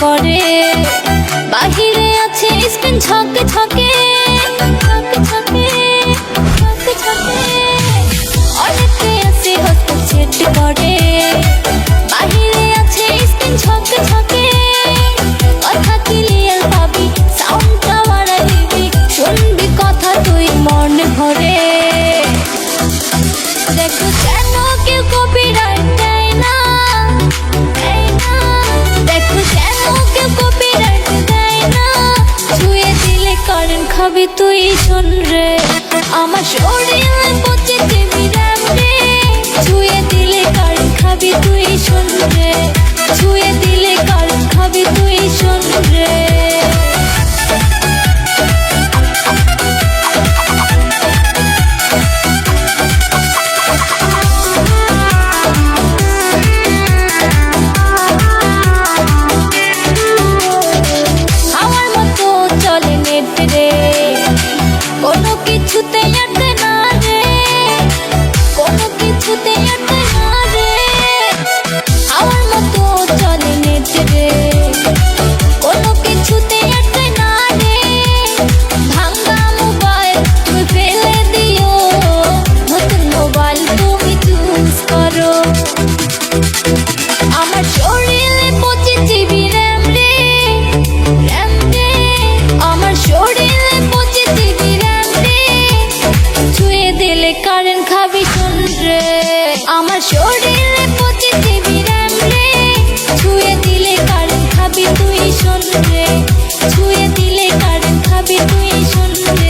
করে বাহিরে আছে স্ক্রিন ছকে ছকে ছকে ছকে ছকে ছকে অনেকে আছে হটস্পট সেট করে বাহিরে আছে স্ক্রিন ছকে ছকে কথা ক্লিয়ার পাবি সাউন্ডটা বাড়াই দিবি শুনবি কথা তুই মন ভরে দেখো কেন কেউ কপিরাইট দেয় না দেখো কেন কেউ কপিরাইট দেয় না ছুঁয়ে দিলে কারেন্ট খাবি তুই শোন রে আমার শরীরে পচিটিভ র্যাম রে ছুঁয়ে দিলে কারেন্ট খাবি তুই শোন রে ছুঁয়ে দিলে কারেন্ট খাবি তুই শোন রে কোনো কিছুতে আটকে না রে কোনো কিছুতে আটকে না রে আমার মতো চলে নেট রে কোনো কিছুতে আটকে না রে ভাঙা মোবাইল তুমি ফেলে দিও নতুন মোবাইল তুমি চুজ করো আমার শরীরে 25 জিবি র্যাম রে র্যাম রে আমার শরীরে 25 জিবি র্যাম রে ছুঁয়ে দিলে কারেন্ট খাবি শোন রে আমার শরীরে 25 জিবি র্যাম রে ছুঁয়ে দিলে কারেন্ট খাবি তুই শোন রে ছুঁয়ে দিলে কারেন্ট খাবি তুই শোন রে